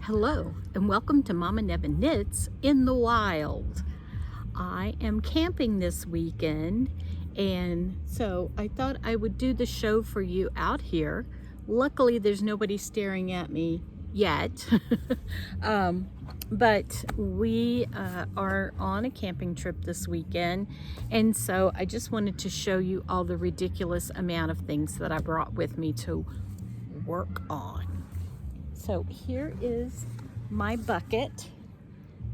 Hello and welcome to Mommanevin Knits in the Wild. I am camping this weekend, and so I thought I would do the show for you out here. Luckily there's nobody staring at me yet. But we are on a camping trip this weekend, and so I just wanted to show you all the ridiculous amount of things that I brought with me to work on. So here is my bucket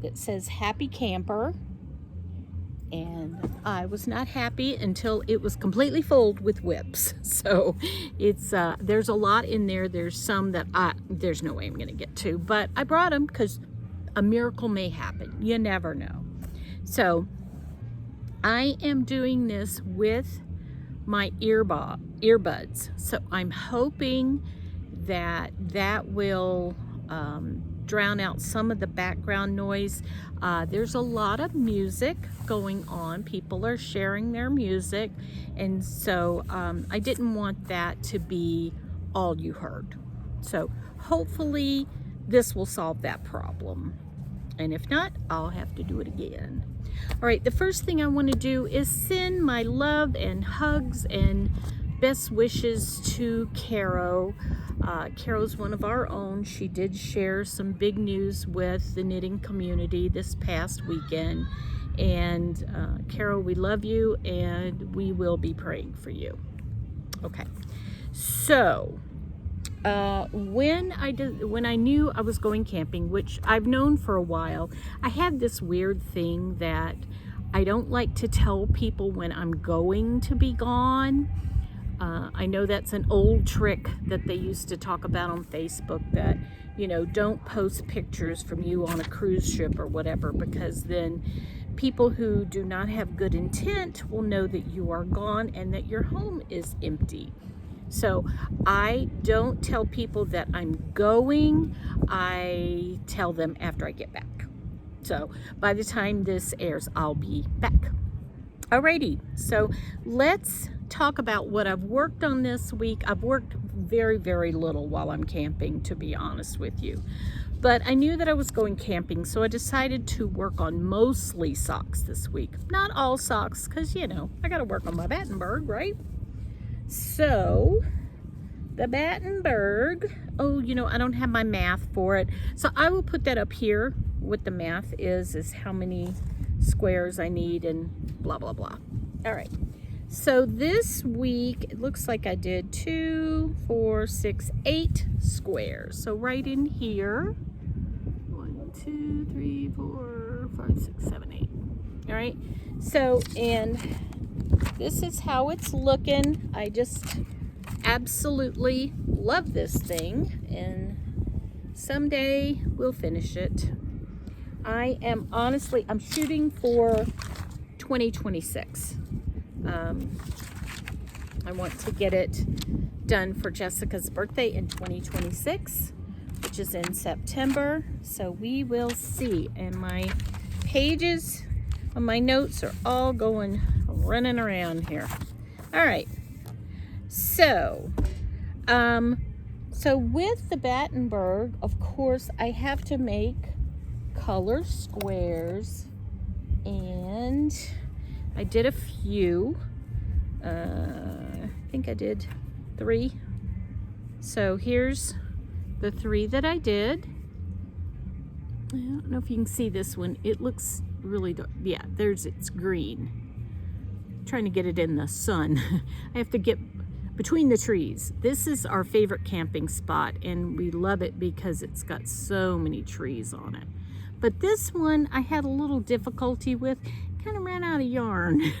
that says Happy Camper, and I was not happy until it was completely full with whips. So it's there's a lot in there. There's some that there's no way I'm gonna get to, but I brought them because a miracle may happen. You never know. So I am doing this with my earbuds. So I'm hoping that will drown out some of the background noise. There's a lot of music going on. People are sharing their music, and so I didn't want that to be all you heard. So hopefully this will solve that problem, and if not, I'll have to do it again. All right, the first thing I want to do is send my love and hugs and best wishes to Caro. Caro's one of our own. She did share some big news with the knitting community this past weekend. And Caro, we love you, and we will be praying for you. Okay, so when I knew I was going camping, which I've known for a while, I had this weird thing that I don't like to tell people when I'm going to be gone. I know that's an old trick that they used to talk about on Facebook, that, you know, don't post pictures from you on a cruise ship or whatever, because then people who do not have good intent will know that you are gone and that your home is empty. So I don't tell people that I'm going. I tell them after I get back. So by the time this airs, I'll be back. Alrighty, so let's talk about what I've worked on this week. I've worked very, very little while I'm camping, to be honest with you. But I knew that I was going camping, so I decided to work on mostly socks this week. Not all socks, because, you know, I got to work on my Battenberg, right? So the Battenberg, oh, you know, I don't have my math for it. So I will put that up here. What the math is how many squares I need and blah, blah, blah. All right. So this week, it looks like I did 2, 4, 6, 8 squares. So right in here, 1, 2, 3, 4, 5, 6, 7, 8. All right. So, and this is how it's looking. I just absolutely love this thing, and someday we'll finish it. I'm shooting for 2026. I want to get it done for Jessica's birthday in 2026, which is in September. So we will see. And my pages on my notes are all running around here. All right. So, so with the Battenberg, of course, I have to make color squares, and I did a few. I think I did 3. So here's the 3 that I did. I don't know if you can see this one. It looks really dark. Yeah, it's green. I'm trying to get it in the sun. I have to get between the trees. This is our favorite camping spot, and we love it because it's got so many trees on it. But this one I had a little difficulty with. Kind of ran out of yarn.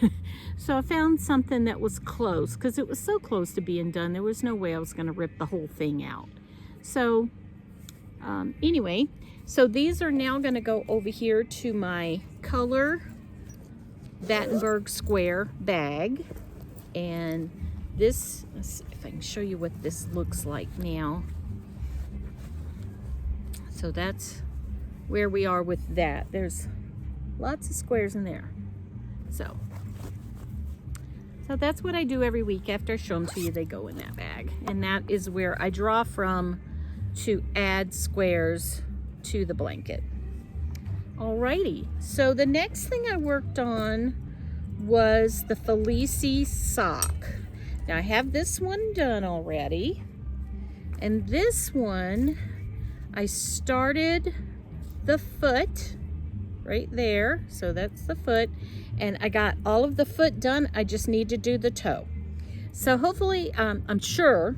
So I found something that was close, because it was so close to being done. There was no way I was going to rip the whole thing out. So anyway, so these are now going to go over here to my color Battenberg square bag. And this, let's see if I can show you what this looks like now. So that's where we are with that. There's lots of squares in there. So that's what I do every week. After I show them to you, they go in that bag. And that is where I draw from to add squares to the blanket. Alrighty, so the next thing I worked on was the Felici sock. Now I have this one done already, and this one I started the foot right there, so that's the foot, and I got all of the foot done. I just need to do the toe. So hopefully, I'm sure,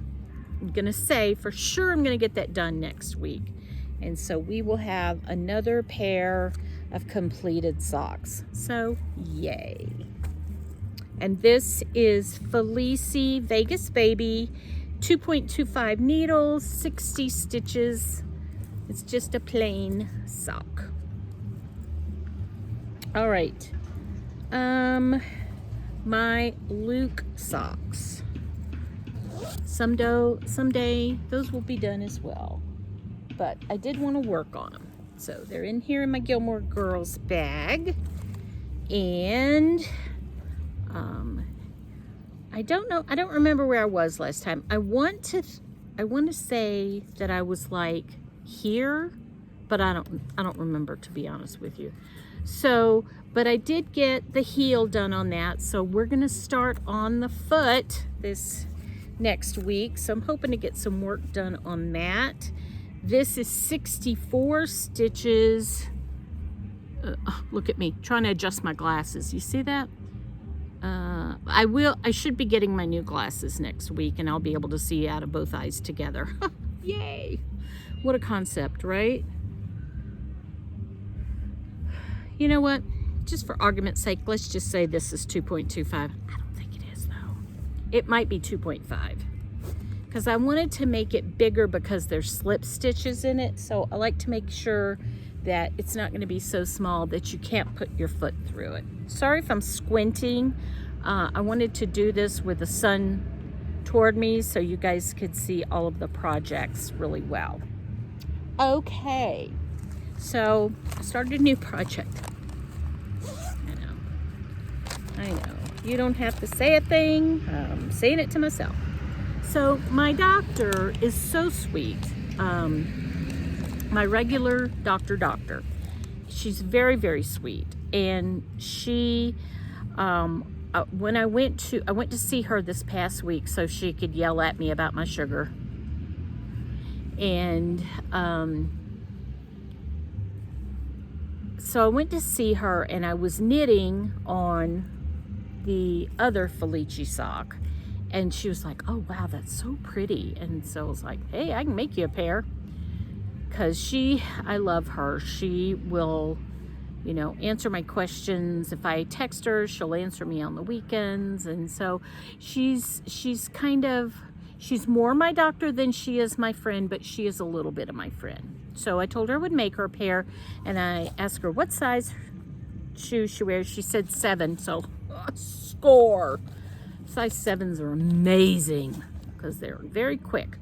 I'm gonna say for sure I'm gonna get that done next week. And so we will have another pair of completed socks. So yay. And this is Felici Vegas Baby, 2.25 needles, 60 stitches. It's just a plain sock. All right, my Luke socks. Someday those will be done as well. But I did want to work on them. So they're in here in my Gilmore Girls bag. And I don't remember where I was last time. I want to say that I was like here, but I don't remember, to be honest with you. So, but I did get the heel done on that. So we're gonna start on the foot this next week. So I'm hoping to get some work done on that. This is 64 stitches. Look at me, trying to adjust my glasses. You see that? I should be getting my new glasses next week, and I'll be able to see out of both eyes together. Yay! What a concept, right? You know what? Just for argument's sake, let's just say this is 2.25. I don't think it is, though. It might be 2.5. Because I wanted to make it bigger because there's slip stitches in it. So I like to make sure that it's not going to be so small that you can't put your foot through it. Sorry if I'm squinting. I wanted to do this with the sun toward me so you guys could see all of the projects really well. Okay, so I started a new project. I know. You don't have to say a thing. I'm saying it to myself. So my doctor is so sweet. My regular doctor. She's very, very sweet. And she, when I went to see her this past week so she could yell at me about my sugar. And so I went to see her, and I was knitting on the other Felici sock. And she was like, oh, wow, that's so pretty. And so I was like, hey, I can make you a pair. Because I love her. She will, answer my questions. If I text her, she'll answer me on the weekends. And so she's more my doctor than she is my friend, but she is a little bit of my friend. So I told her I would make her a pair. And I asked her what size shoes she wears. She said 7. So, score. Size 7s are amazing because they're very quick.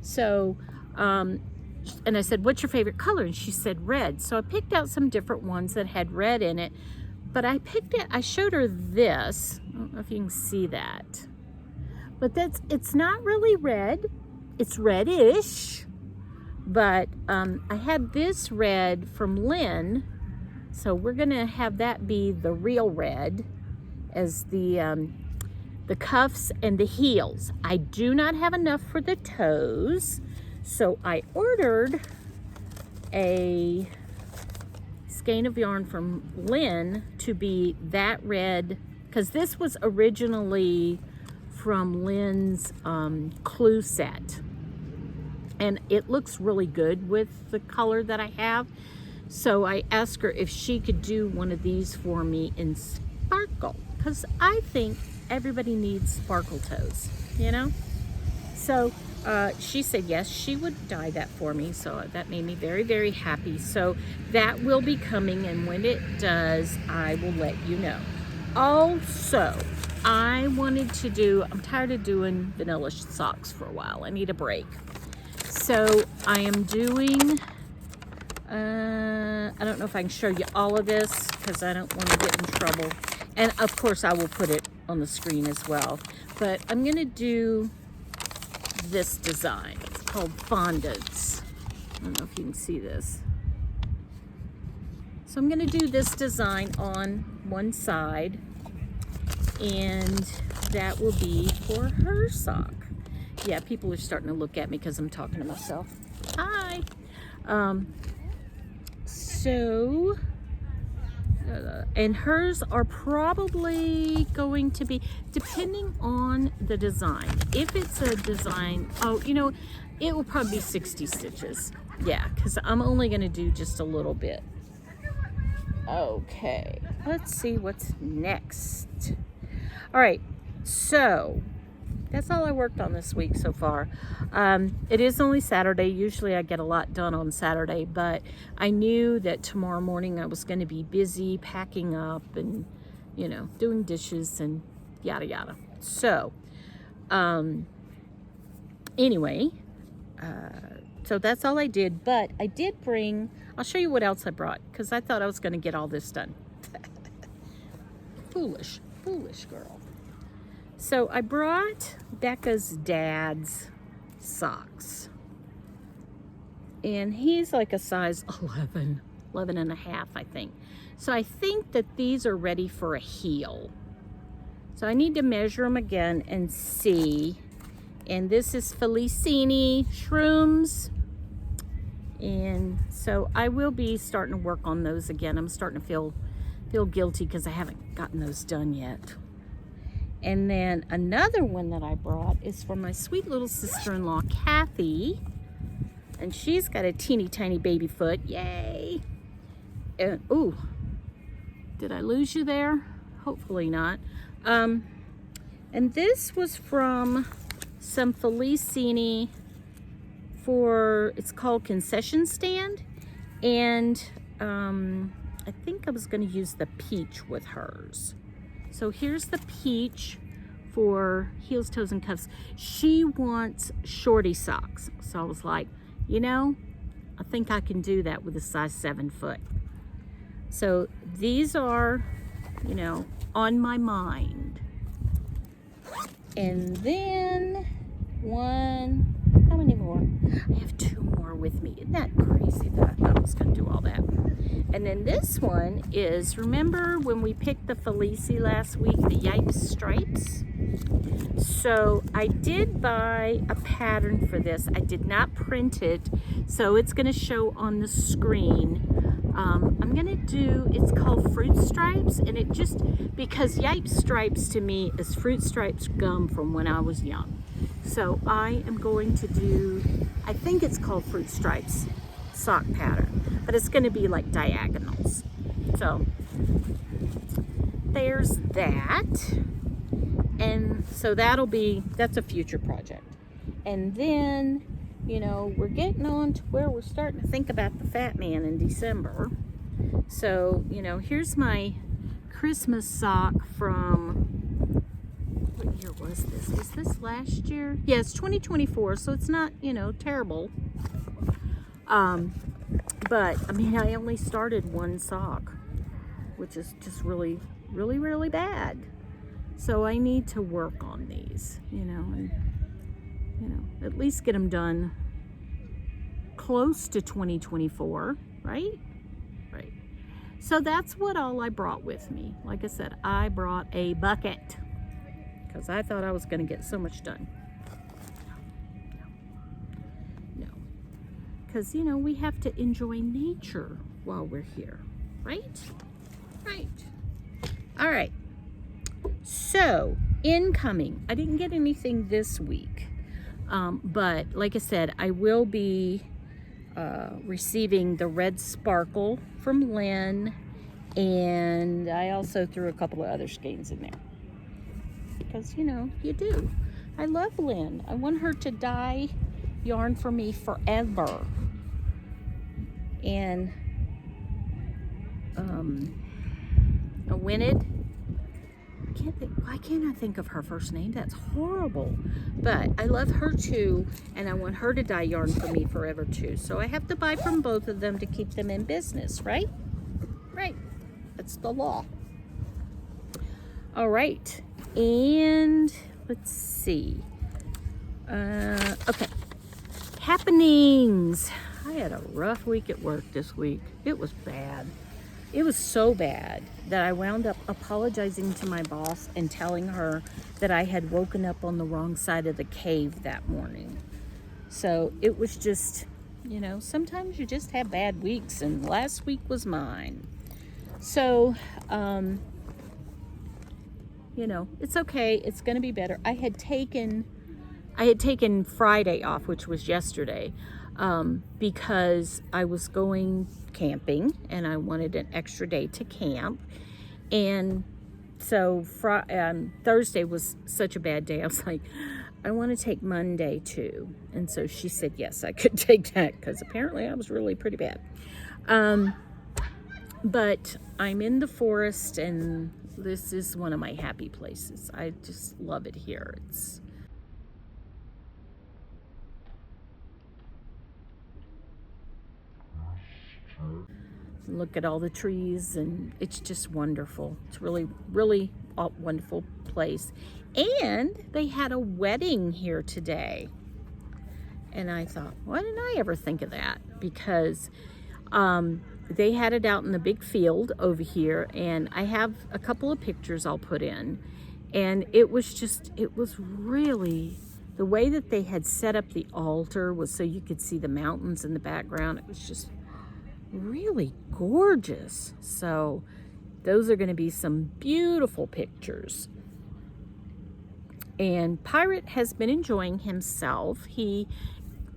So, and I said, what's your favorite color? And she said red. So I picked out some different ones that had red in it. But I showed her this. I don't know if you can see that. But it's not really red. It's reddish. But I had this red from Lynn. So we're going to have that be the real red as the cuffs and the heels. I do not have enough for the toes, so I ordered a skein of yarn from Lynn to be that red, because this was originally from Lynn's clue set, and it looks really good with the color that I have. So I asked her if she could do one of these for me in sparkle, because I think everybody needs sparkle toes, So she said yes, she would dye that for me. So that made me very, very happy. So that will be coming, and when it does, I will let you know. Also, I wanted to do, I'm tired of doing vanilla socks for a while. I need a break. So I am doing, I don't know if I can show you all of this because I don't want to get in trouble. And of course I will put it on the screen as well. But I'm going to do this design. It's called Fondants. don't know if you can see this. So I'm going to do this design on one side, and that will be for her sock. Yeah, people are starting to look at me because I'm talking to myself. Hi. And hers are probably going to be, depending on the design. If it's a design, it will probably be 60 stitches. Yeah, because I'm only going to do just a little bit. Okay, let's see what's next. All right, so that's all I worked on this week so far. It is only Saturday. Usually I get a lot done on Saturday, but I knew that tomorrow morning I was going to be busy packing up and, doing dishes and yada yada. So, anyway, so that's all I did, but I did bring, I'll show you what else I brought, because I thought I was going to get all this done. Foolish girl. So I brought Becca's dad's socks, and he's like a size 11 and a half, I think. So I think that these are ready for a heel. So I need to measure them again and see. And this is Felicini Shrooms. And so I will be starting to work on those again. I'm starting to feel guilty because I haven't gotten those done yet. And then another one that I brought is for my sweet little sister-in-law, Kathy. And she's got a teeny tiny baby foot. Yay! And, ooh, did I lose you there? Hopefully not. And this was from some Felicini for, it's called Concession Stand. And I think I was going to use the peach with hers. So here's the peach for heels, toes, and cuffs. She wants shorty socks. So I was like, I think I can do that with a size 7 foot. So these are, on my mind. And then how many more? I have 2 more with me. Isn't that crazy that I was going to do all that? And then this one is, remember when we picked the Felici last week, the Yipes stripes? So I did buy a pattern for this. I did not print it, so it's going to show on the screen. I'm going to do, it's called Fruit Stripes, and it just, because Yipes stripes to me is Fruit Stripes gum from when I was young. So I am going to do, I think it's called Fruit Stripes sock pattern, but it's going to be like diagonals. So there's that. And so that's a future project. And then, we're getting on to where we're starting to think about the Fat Man in December. So, here's my Christmas sock from, what year was this? Was this last year? Yeah, it's 2024, so it's not, terrible. But, I only started one sock, which is just really, really, really bad. So I need to work on these, and, at least get them done close to 2024, right? Right. So that's what all I brought with me. Like I said, I brought a bucket because I thought I was going to get so much done. No. Because, we have to enjoy nature while we're here, right? Right. All right. So, incoming. I didn't get anything this week. But, like I said, I will be receiving the red sparkle from Lynn. And I also threw a couple of other skeins in there. Because, you do. I love Lynn. I want her to dye yarn for me forever. And a Winnet. Why can't I think of her first name? That's horrible. But I love her too, and I want her to dye yarn for me forever too. So I have to buy from both of them to keep them in business, right? Right. That's the law. All right. And let's see. Okay. Happenings. I had a rough week at work this week. It was bad. It was so bad that I wound up apologizing to my boss and telling her that I had woken up on the wrong side of the cave that morning. So it was just, you know, sometimes you just have bad weeks, and last week was mine. So, you know, it's okay. It's going to be better. I had taken Friday off, which was yesterday, because I was going camping and I wanted an extra day to camp. And so Thursday was such a bad day. I was like, I want to take Monday too. And so she said, yes, I could take that, because apparently I was really pretty bad. But I'm in the forest, and this is one of my happy places. I just love it here. Look at all the trees, and it's just wonderful. It's really, really a wonderful place. And they had a wedding here today. And I thought, why didn't I ever think of that? Because they had it out in the big field over here, and I have a couple of pictures I'll put in. And it was really, the way that they had set up the altar was so you could see the mountains in the background. It was just really gorgeous. So those are going to be some beautiful pictures. And Pirate has been enjoying himself. He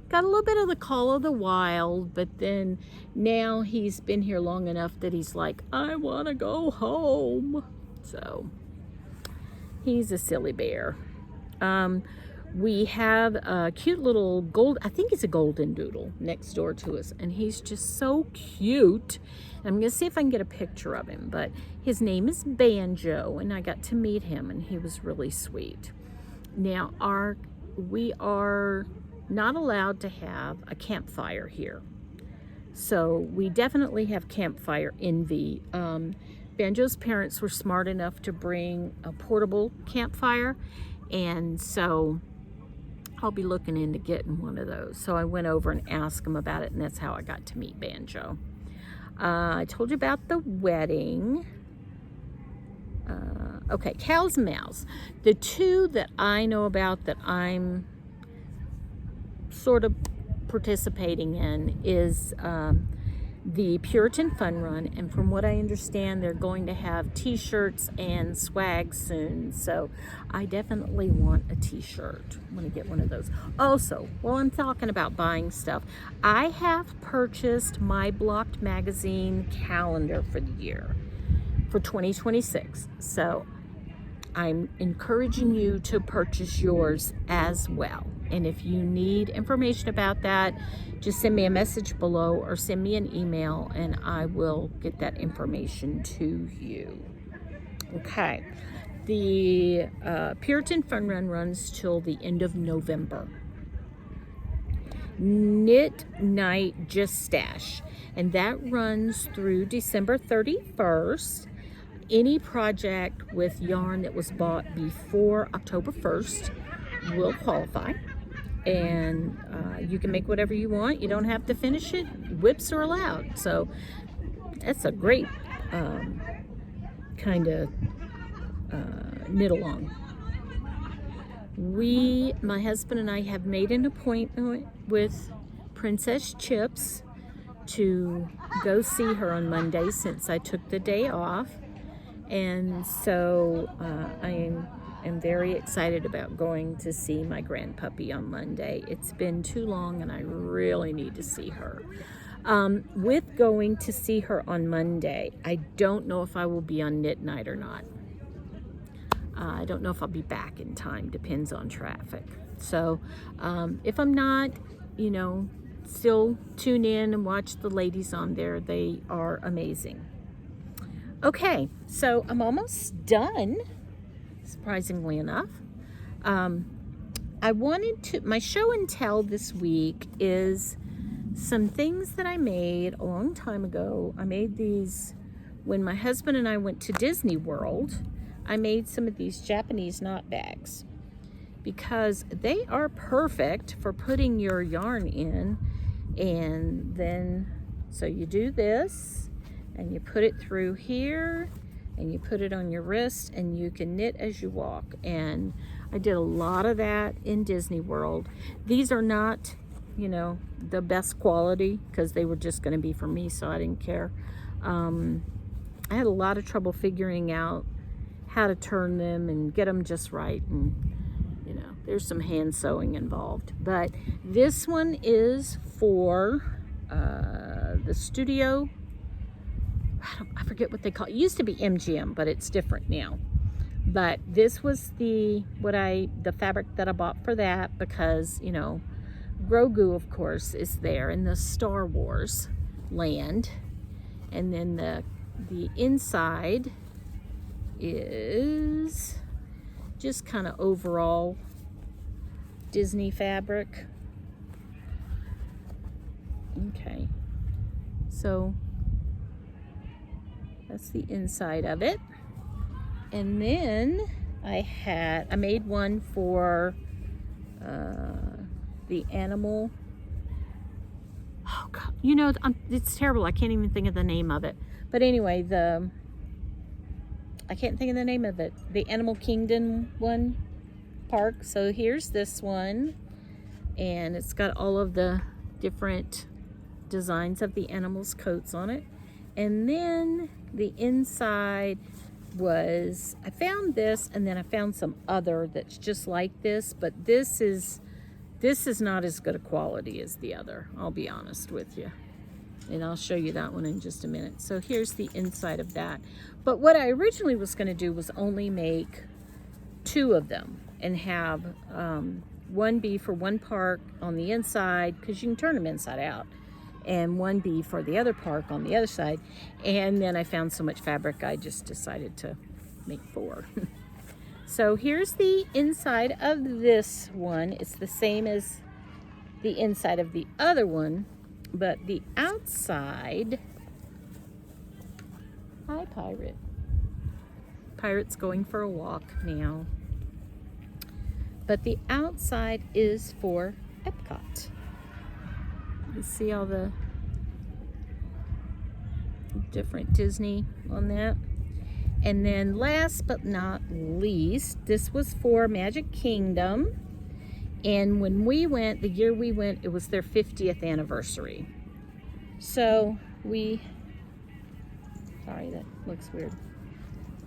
got a little bit of the call of the wild, but then now he's been here long enough that he's like, I want to go home. So he's a silly bear. We have a cute little I think it's a golden doodle next door to us, and he's just so cute. I'm going to see if I can get a picture of him, but his name is Banjo, and I got to meet him, and he was really sweet. Now, we are not allowed to have a campfire here. So we definitely have campfire envy. Banjo's parents were smart enough to bring a portable campfire, and so I'll be looking into getting one of those. So I went over and asked him about it, and that's how I got to meet Banjo. I told you about the wedding. Okay, cows and mouse. The two that I know about that I'm sort of participating in is the Puritan Fun Run, and from what I understand, they're going to have t-shirts and swag soon, so I definitely want a t-shirt. I'm going to get one of those. Also, while I'm talking about buying stuff, I have purchased my Blocked magazine calendar for the year, for 2026, so I'm encouraging you to purchase yours as well. And if you need information about that, just send me a message below or send me an email, and I will get that information to you. Okay, the Puritan Fun Run runs till the end of November. Knit Night Just Stash, and that runs through December 31st. Any project with yarn that was bought before October 1st will qualify, and you can make whatever you want. You don't have to finish it. Whips are allowed, so that's a great kind of knit along. My husband and I have made an appointment with Princess Chips to go see her on Monday, since I took the day off. And so I am very excited about going to see my grandpuppy on Monday. It's been too long, and I really need to see her. With going to see her on Monday, I don't know if I will be on Knit Night or not. I don't know if I'll be back in time. Depends on traffic. So if I'm not, you know, still tune in and watch the ladies on there. They are amazing. Okay, so I'm almost done, surprisingly enough. My show and tell this week is some things that I made a long time ago. I made these when my husband and I went to Disney World. I made some of these Japanese knot bags because they are perfect for putting your yarn in And then, so you do this, and you put it through here, and you put it on your wrist, and you can knit as you walk. And I did a lot of that in Disney World. These are not, you know, the best quality, because they were just going to be for me, so I didn't care. I had a lot of trouble figuring out how to turn them and get them just right, and you know, there's some hand sewing involved. But this one is for the studio. I forget what they call it. It used to be MGM, but it's different now. But this was the fabric that I bought for that, because you know, Grogu of course is there in the Star Wars land, and then the inside is just kind of overall Disney fabric. Okay, so that's the inside of it. And then I made one for the animal. Oh God, you know, it's terrible. I can't even think of the name of it. But anyway, I can't think of the name of it. The Animal Kingdom one park. So here's this one, and it's got all of the different designs of the animals' coats on it. And then the inside was, I found this, and then I found some other that's just like this, but this is not as good a quality as the other, I'll be honest with you. And I'll show you that one in just a minute. So here's the inside of that. But what I originally was going to do was only make 2 of them and have one be for one park on the inside, because you can turn them inside out, and one be for the other park on the other side. And then I found so much fabric, I just decided to make 4. So here's the inside of this one. It's the same as the inside of the other one, but the outside, hi Pirate. Pirate's going for a walk now. But the outside is for Epcot. You see all the different Disney on that. And then last but not least, this was for Magic Kingdom. And when we went, the year we went, it was their 50th anniversary. So sorry, that looks weird.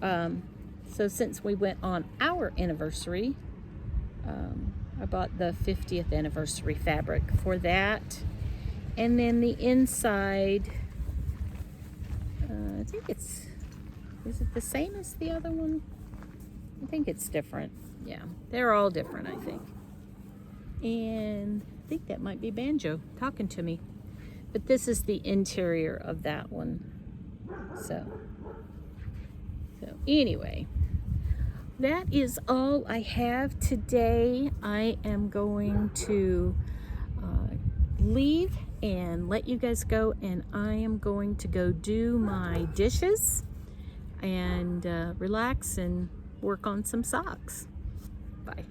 So since we went on our anniversary, I bought the 50th anniversary fabric for that. And then the inside, I think is it the same as the other one? I think it's different. Yeah, they're all different, I think. And I think that might be Banjo talking to me. But this is the interior of that one. So anyway, that is all I have today. I am going to leave and let you guys go, and I am going to go do my dishes and relax and work on some socks. Bye.